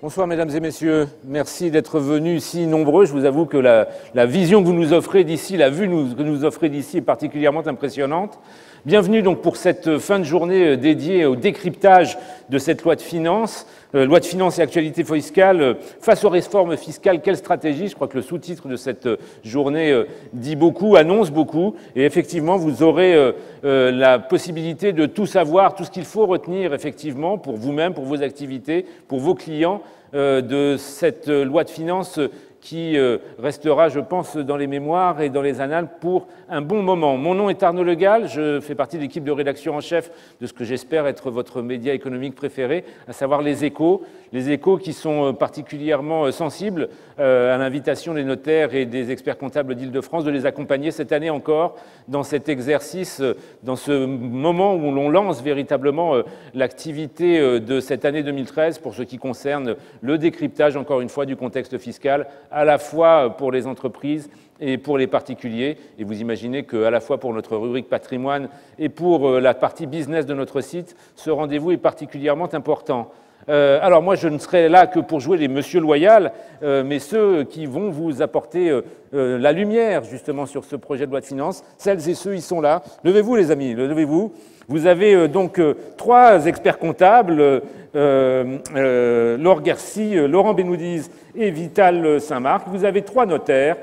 Bonsoir mesdames et messieurs, merci d'être venus si nombreux. Je vous avoue que la vision que vous nous offrez d'ici, la vue que vous nous offrez d'ici est particulièrement impressionnante. Bienvenue donc pour cette fin de journée dédiée au décryptage de cette loi de finances et actualité fiscale. Face aux réformes fiscales, quelle stratégie? Je crois que le sous-titre de cette journée dit beaucoup, annonce beaucoup. Et effectivement, vous aurez la possibilité de tout savoir, tout ce qu'il faut retenir effectivement pour vous-même, pour vos activités, pour vos clients, de cette loi de finances qui restera, je pense, dans les mémoires et dans les annales pour un bon moment. Mon nom est Arnaud Le Gall, je fais partie de l'équipe de rédaction en chef de ce que j'espère être votre média économique préféré, à savoir Les Échos. Les Échos qui sont particulièrement sensibles à l'invitation des notaires et des experts comptables d'Île-de-France de les accompagner cette année encore dans cet exercice, dans ce moment où l'on lance véritablement l'activité de cette année 2013 pour ce qui concerne le décryptage, encore une fois, du contexte fiscal, à la fois pour les entreprises et pour les particuliers. Et vous imaginez qu'à la fois pour notre rubrique patrimoine et pour la partie business de notre site, ce rendez-vous est particulièrement important. Alors moi, je ne serai là que pour jouer les Monsieur Loyal, mais ceux qui vont vous apporter la lumière justement sur ce projet de loi de finances, celles et ceux, ils sont là. Levez-vous les amis, levez-vous. Vous avez donc trois experts comptables, Laure Garcy, Laurent Benoudiz et Vital Saint-Marc. Vous avez trois notaires,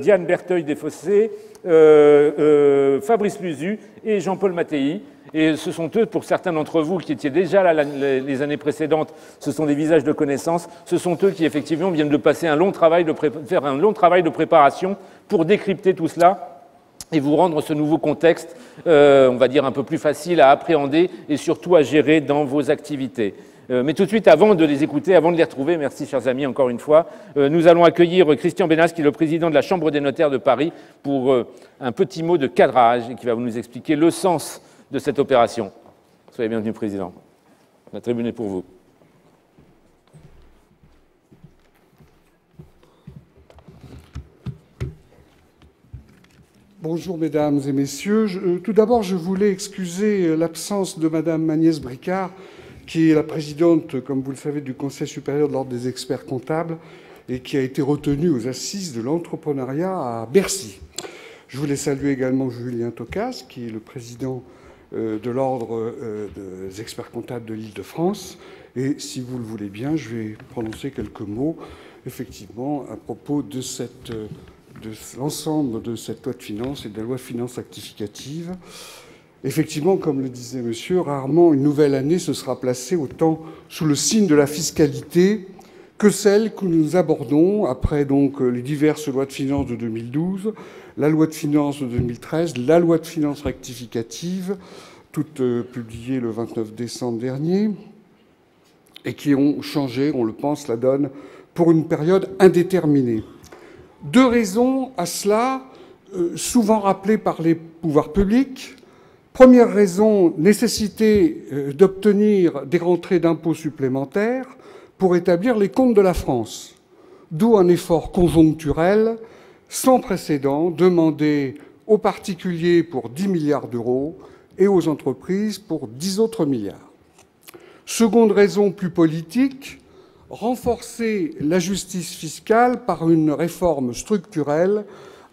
Diane Berteuil-Desfossés, Fabrice Luzu et Jean-Paul Mattei. Et ce sont eux, pour certains d'entre vous qui étiez déjà là les années précédentes, ce sont des visages de connaissance, ce sont eux qui effectivement viennent de passer faire un long travail de préparation pour décrypter tout cela et vous rendre ce nouveau contexte, on va dire un peu plus facile à appréhender et surtout à gérer dans vos activités. Mais tout de suite, avant de les écouter, avant de les retrouver, merci chers amis encore une fois, nous allons accueillir Christian Bénas, qui est le président de la Chambre des notaires de Paris, pour un petit mot de cadrage et qui va nous expliquer le sens de cette opération. Soyez bienvenu, Président. La tribune est pour vous. Bonjour, mesdames et messieurs. Tout d'abord, je voulais excuser l'absence de madame Agnès Bricard, qui est la présidente, comme vous le savez, du Conseil supérieur de l'Ordre des experts comptables et qui a été retenue aux assises de l'entrepreneuriat à Bercy. Je voulais saluer également Julien Tocas, qui est le président de l'Ordre des experts comptables de l'Île-de-France. Et si vous le voulez bien, je vais prononcer quelques mots, effectivement, à propos de l'ensemble de cette loi de finances et de la loi de finances rectificative. Effectivement, comme le disait monsieur, rarement une nouvelle année se sera placée autant sous le signe de la fiscalité que celle que nous abordons après donc les diverses lois de finances de 2012, la loi de finances de 2013, la loi de finances rectificative, toutes publiées le 29 décembre dernier, et qui ont changé, on le pense, la donne pour une période indéterminée. Deux raisons à cela, souvent rappelées par les pouvoirs publics. Première raison, nécessité d'obtenir des rentrées d'impôts supplémentaires pour établir les comptes de la France, d'où un effort conjoncturel sans précédent demandé aux particuliers pour 10 milliards d'euros et aux entreprises pour 10 autres milliards. Seconde raison plus politique, renforcer la justice fiscale par une réforme structurelle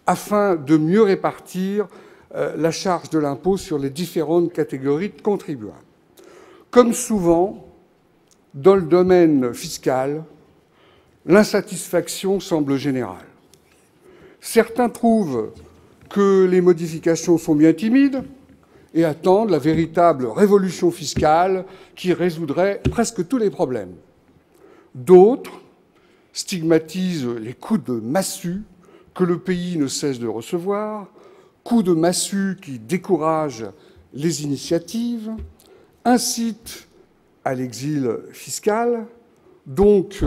afin de mieux répartir la charge de l'impôt sur les différentes catégories de contribuables. Comme souvent, dans le domaine fiscal, l'insatisfaction semble générale. Certains trouvent que les modifications sont bien timides et attendent la véritable révolution fiscale qui résoudrait presque tous les problèmes. D'autres stigmatisent les coups de massue que le pays ne cesse de recevoir, coups de massue qui découragent les initiatives, incitent à l'exil fiscal, donc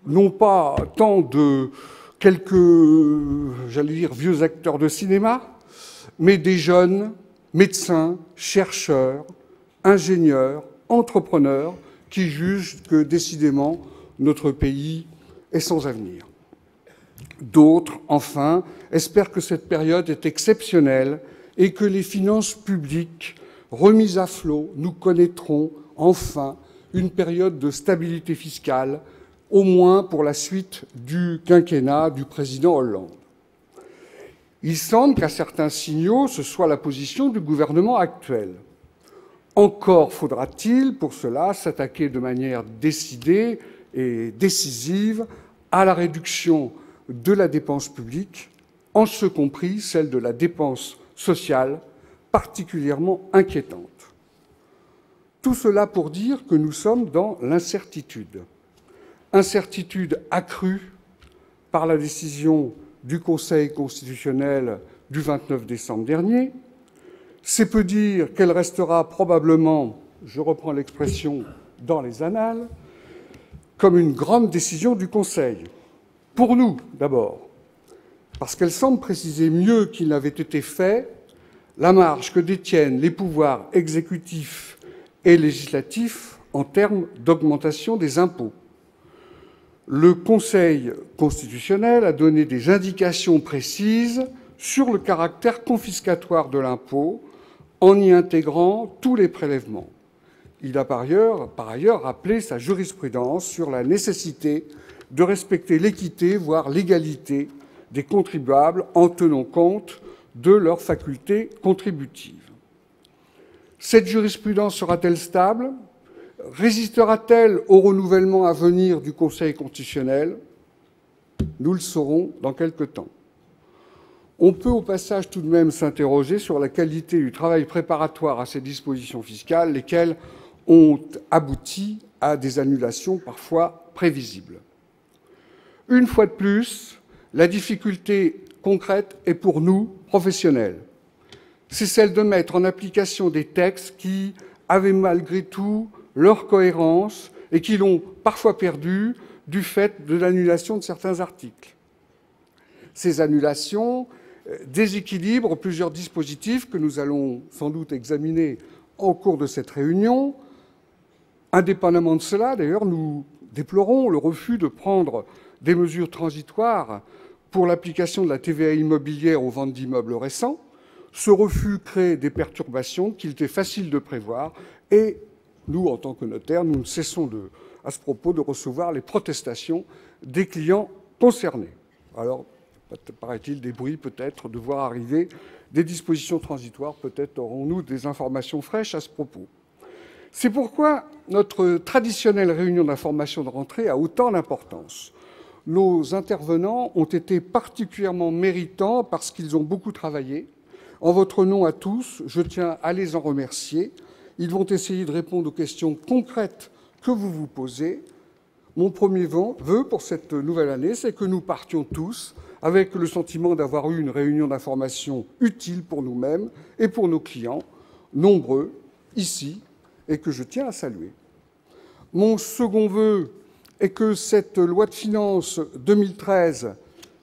non pas tant de quelques, j'allais dire, vieux acteurs de cinéma, mais des jeunes médecins, chercheurs, ingénieurs, entrepreneurs qui jugent que décidément notre pays est sans avenir. D'autres, enfin, espèrent que cette période est exceptionnelle et que les finances publiques remises à flot nous connaîtront enfin une période de stabilité fiscale, au moins pour la suite du quinquennat du président Hollande. Il semble qu'à certains signaux, ce soit la position du gouvernement actuel. Encore faudra-t-il, pour cela, s'attaquer de manière décidée et décisive à la réduction de la dépense publique, en ce compris celle de la dépense sociale, particulièrement inquiétante. Tout cela pour dire que nous sommes dans l'incertitude. Incertitude accrue par la décision du Conseil constitutionnel du 29 décembre dernier. C'est peu dire qu'elle restera probablement, je reprends l'expression, dans les annales, comme une grande décision du Conseil. Pour nous, d'abord, parce qu'elle semble préciser mieux qu'il n'avait été fait la marge que détiennent les pouvoirs exécutifs et législatifs en termes d'augmentation des impôts. Le Conseil constitutionnel a donné des indications précises sur le caractère confiscatoire de l'impôt en y intégrant tous les prélèvements. Il a par ailleurs rappelé sa jurisprudence sur la nécessité de respecter l'équité, voire l'égalité des contribuables en tenant compte de leurs facultés contributives. Cette jurisprudence sera-t-elle stable ? Résistera-t-elle au renouvellement à venir du Conseil constitutionnel ? Nous le saurons dans quelque temps. On peut au passage tout de même s'interroger sur la qualité du travail préparatoire à ces dispositions fiscales, lesquelles ont abouti à des annulations parfois prévisibles. Une fois de plus, la difficulté concrète est pour nous, professionnels. C'est celle de mettre en application des textes qui avaient malgré tout leur cohérence et qui l'ont parfois perdue du fait de l'annulation de certains articles. Ces annulations déséquilibrent plusieurs dispositifs que nous allons sans doute examiner au cours de cette réunion. Indépendamment de cela, d'ailleurs, nous déplorons le refus de prendre des mesures transitoires pour l'application de la TVA immobilière aux ventes d'immeubles récents. Ce refus crée des perturbations qu'il était facile de prévoir et nous, en tant que notaires, nous ne cessons à ce propos de recevoir les protestations des clients concernés. Alors, paraît-il, des bruits peut-être de voir arriver des dispositions transitoires. Peut-être aurons-nous des informations fraîches à ce propos. C'est pourquoi notre traditionnelle réunion d'information de rentrée a autant d'importance. Nos intervenants ont été particulièrement méritants parce qu'ils ont beaucoup travaillé. En votre nom à tous, je tiens à les en remercier. Ils vont essayer de répondre aux questions concrètes que vous vous posez. Mon premier vœu pour cette nouvelle année, c'est que nous partions tous avec le sentiment d'avoir eu une réunion d'information utile pour nous-mêmes et pour nos clients, nombreux, ici, et que je tiens à saluer. Mon second vœu est que cette loi de finances 2013,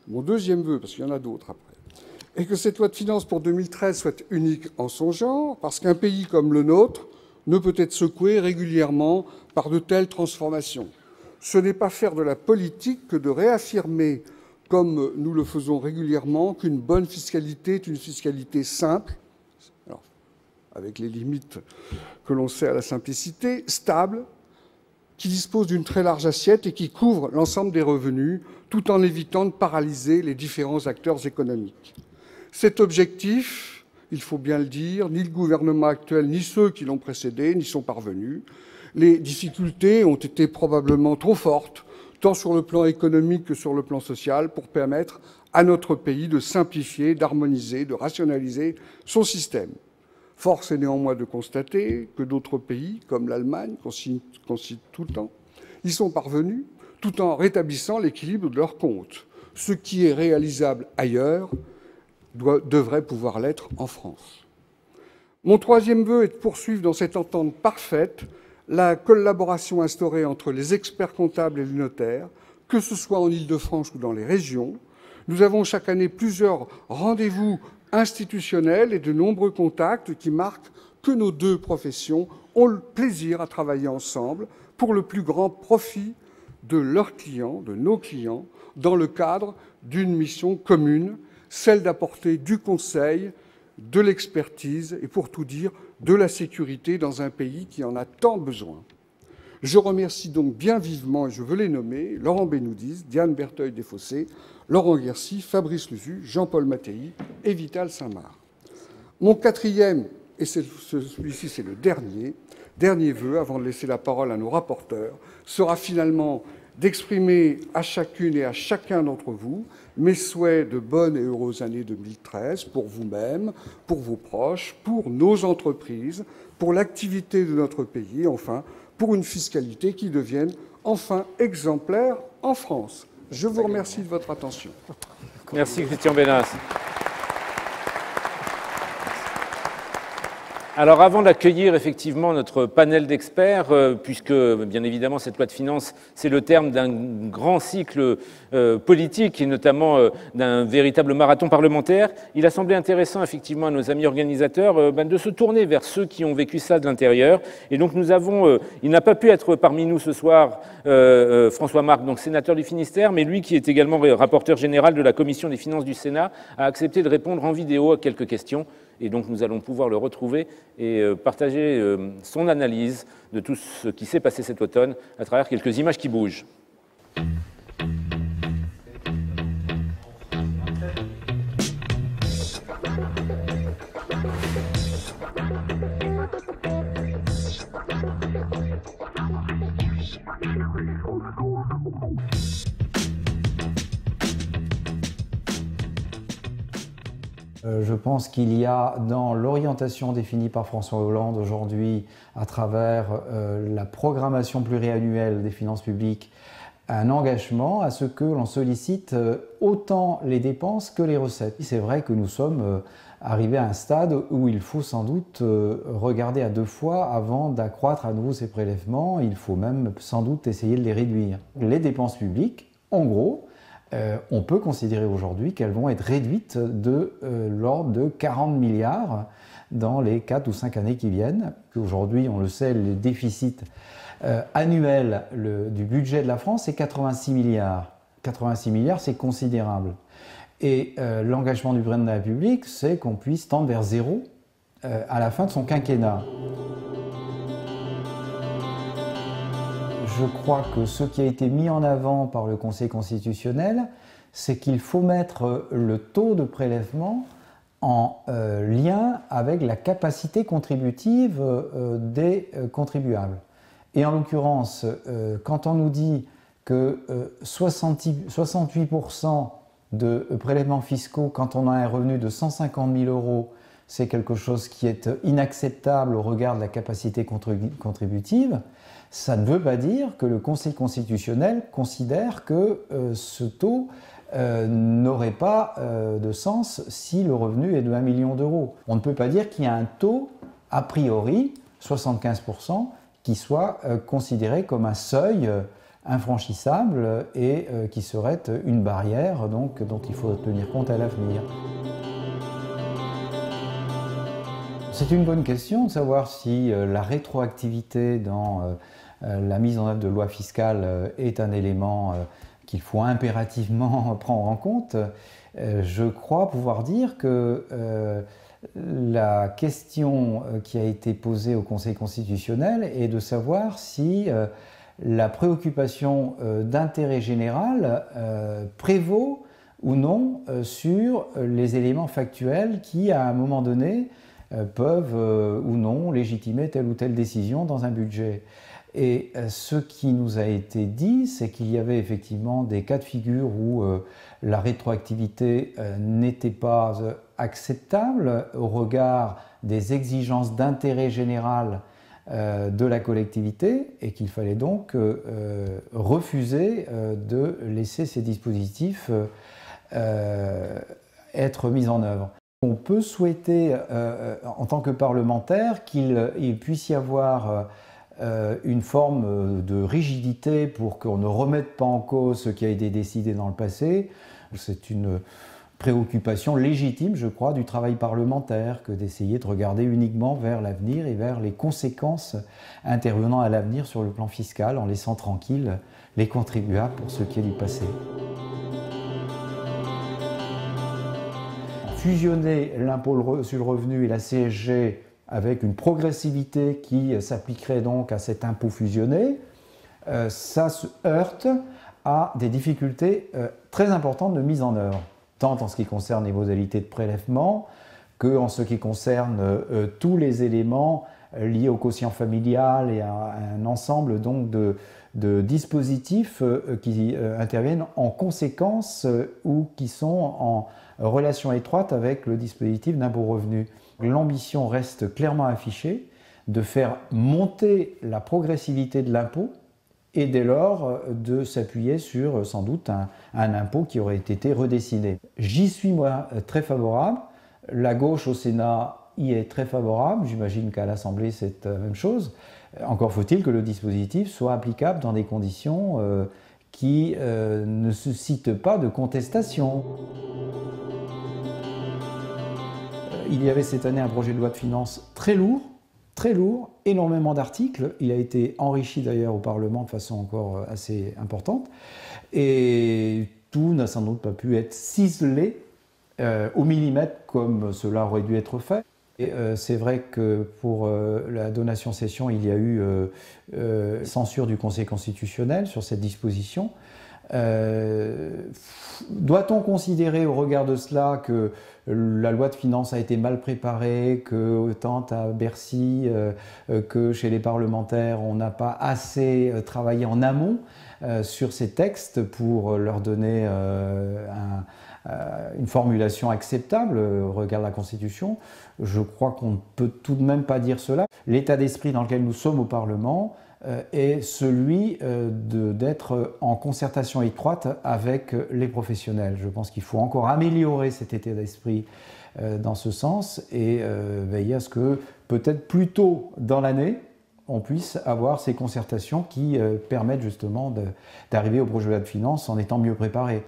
mon deuxième vœu, parce qu'il y en a d'autres après, et que cette loi de finances pour 2013 soit unique en son genre, parce qu'un pays comme le nôtre ne peut être secoué régulièrement par de telles transformations. Ce n'est pas faire de la politique que de réaffirmer, comme nous le faisons régulièrement, qu'une bonne fiscalité est une fiscalité simple, alors, avec les limites que l'on sait à la simplicité, stable, qui dispose d'une très large assiette et qui couvre l'ensemble des revenus, tout en évitant de paralyser les différents acteurs économiques. Cet objectif, il faut bien le dire, ni le gouvernement actuel, ni ceux qui l'ont précédé n'y sont parvenus. Les difficultés ont été probablement trop fortes, tant sur le plan économique que sur le plan social, pour permettre à notre pays de simplifier, d'harmoniser, de rationaliser son système. Force est néanmoins de constater que d'autres pays, comme l'Allemagne, qu'on cite tout le temps, y sont parvenus, tout en rétablissant l'équilibre de leurs comptes. Ce qui est réalisable ailleurs devrait pouvoir l'être en France. Mon troisième vœu est de poursuivre dans cette entente parfaite la collaboration instaurée entre les experts comptables et les notaires, que ce soit en Île-de-France ou dans les régions. Nous avons chaque année plusieurs rendez-vous institutionnels et de nombreux contacts qui marquent que nos deux professions ont le plaisir à travailler ensemble pour le plus grand profit de leurs clients, de nos clients, dans le cadre d'une mission commune, celle d'apporter du conseil, de l'expertise et, pour tout dire, de la sécurité dans un pays qui en a tant besoin. Je remercie donc bien vivement, et je veux les nommer, Laurent Benoudis, Diane Bertheuil-Desfossés, Laurent Guercy, Fabrice Luzu, Jean-Paul Mattei et Vital Saint-Marc. Mon quatrième, et celui-ci c'est le dernier vœu, avant de laisser la parole à nos rapporteurs, sera finalement d'exprimer à chacune et à chacun d'entre vous mes souhaits de bonnes et heureuses années 2013 pour vous-même, pour vos proches, pour nos entreprises, pour l'activité de notre pays, enfin, pour une fiscalité qui devienne enfin exemplaire en France. Je vous remercie de votre attention. Merci Christian Bénas. Alors avant d'accueillir effectivement notre panel d'experts, puisque bien évidemment cette loi de finances, c'est le terme d'un grand cycle politique et notamment d'un véritable marathon parlementaire, il a semblé intéressant effectivement à nos amis organisateurs de se tourner vers ceux qui ont vécu ça de l'intérieur. Et donc nous avons, il n'a pas pu être parmi nous ce soir, François Marc, donc sénateur du Finistère, mais lui qui est également rapporteur général de la Commission des finances du Sénat, a accepté de répondre en vidéo à quelques questions. Et donc nous allons pouvoir le retrouver et partager son analyse de tout ce qui s'est passé cet automne à travers quelques images qui bougent. Je pense qu'il y a dans l'orientation définie par François Hollande aujourd'hui à travers la programmation pluriannuelle des finances publiques un engagement à ce que l'on sollicite autant les dépenses que les recettes. C'est vrai que nous sommes arrivés à un stade où il faut sans doute regarder à deux fois avant d'accroître à nouveau ces prélèvements. Il faut même sans doute essayer de les réduire. Les dépenses publiques, en gros, on peut considérer aujourd'hui qu'elles vont être réduites de l'ordre de 40 milliards dans les 4 ou 5 années qui viennent. Aujourd'hui, on le sait, le déficit annuel du budget de la France, c'est 86 milliards. 86 milliards, c'est considérable. Et l'engagement du président de la République, c'est qu'on puisse tendre vers zéro à la fin de son quinquennat. Je crois que ce qui a été mis en avant par le Conseil constitutionnel, c'est qu'il faut mettre le taux de prélèvement en lien avec la capacité contributive des contribuables. Et en l'occurrence, quand on nous dit que 68% de prélèvements fiscaux, quand on a un revenu de 150 000 €, c'est quelque chose qui est inacceptable au regard de la capacité contributive, ça ne veut pas dire que le Conseil constitutionnel considère que ce taux n'aurait pas de sens si le revenu est de 1 million €. On ne peut pas dire qu'il y a un taux, a priori, 75%, qui soit considéré comme un seuil infranchissable et qui serait une barrière donc, dont il faut tenir compte à l'avenir. C'est une bonne question de savoir si la rétroactivité dans la mise en œuvre de loi fiscale est un élément qu'il faut impérativement prendre en compte. Je crois pouvoir dire que la question qui a été posée au Conseil constitutionnel est de savoir si la préoccupation d'intérêt général prévaut ou non sur les éléments factuels qui, à un moment donné, peuvent ou non légitimer telle ou telle décision dans un budget. Et ce qui nous a été dit, c'est qu'il y avait effectivement des cas de figure où la rétroactivité n'était pas acceptable au regard des exigences d'intérêt général de la collectivité et qu'il fallait donc refuser de laisser ces dispositifs être mis en œuvre. On peut souhaiter, en tant que parlementaire, qu'il puisse y avoir une forme de rigidité pour qu'on ne remette pas en cause ce qui a été décidé dans le passé. C'est une préoccupation légitime, je crois, du travail parlementaire que d'essayer de regarder uniquement vers l'avenir et vers les conséquences intervenant à l'avenir sur le plan fiscal en laissant tranquilles les contribuables pour ce qui est du passé. Fusionner l'impôt sur le revenu et la CSG avec une progressivité qui s'appliquerait donc à cet impôt fusionné, ça se heurte à des difficultés très importantes de mise en œuvre, tant en ce qui concerne les modalités de prélèvement que en ce qui concerne tous les éléments liés au quotient familial et à un ensemble donc de dispositifs qui interviennent en conséquence ou qui sont en relation étroite avec le dispositif d'impôt revenu. L'ambition reste clairement affichée de faire monter la progressivité de l'impôt et dès lors de s'appuyer sur sans doute un impôt qui aurait été redessiné. J'y suis moi très favorable, la gauche au Sénat y est très favorable, j'imagine qu'à l'Assemblée c'est la même chose. Encore faut-il que le dispositif soit applicable dans des conditions qui ne suscitent pas de contestation. Il y avait cette année un projet de loi de finances très lourd, énormément d'articles. Il a été enrichi d'ailleurs au Parlement de façon encore assez importante. Et tout n'a sans doute pas pu être ciselé au millimètre comme cela aurait dû être fait. C'est vrai que pour la donation-cession, il y a eu censure du Conseil constitutionnel sur cette disposition. Doit-on considérer au regard de cela que la loi de finances a été mal préparée, que tant à Bercy que chez les parlementaires, on n'a pas assez travaillé en amont sur ces textes pour leur donner une formulation acceptable au regard de la Constitution? Je crois qu'on ne peut tout de même pas dire cela. L'état d'esprit dans lequel nous sommes au Parlement est celui d'être en concertation étroite avec les professionnels. Je pense qu'il faut encore améliorer cet état d'esprit dans ce sens et veiller à ce que peut-être plus tôt dans l'année, on puisse avoir ces concertations qui permettent justement d'arriver au projet de loi de finances en étant mieux préparé.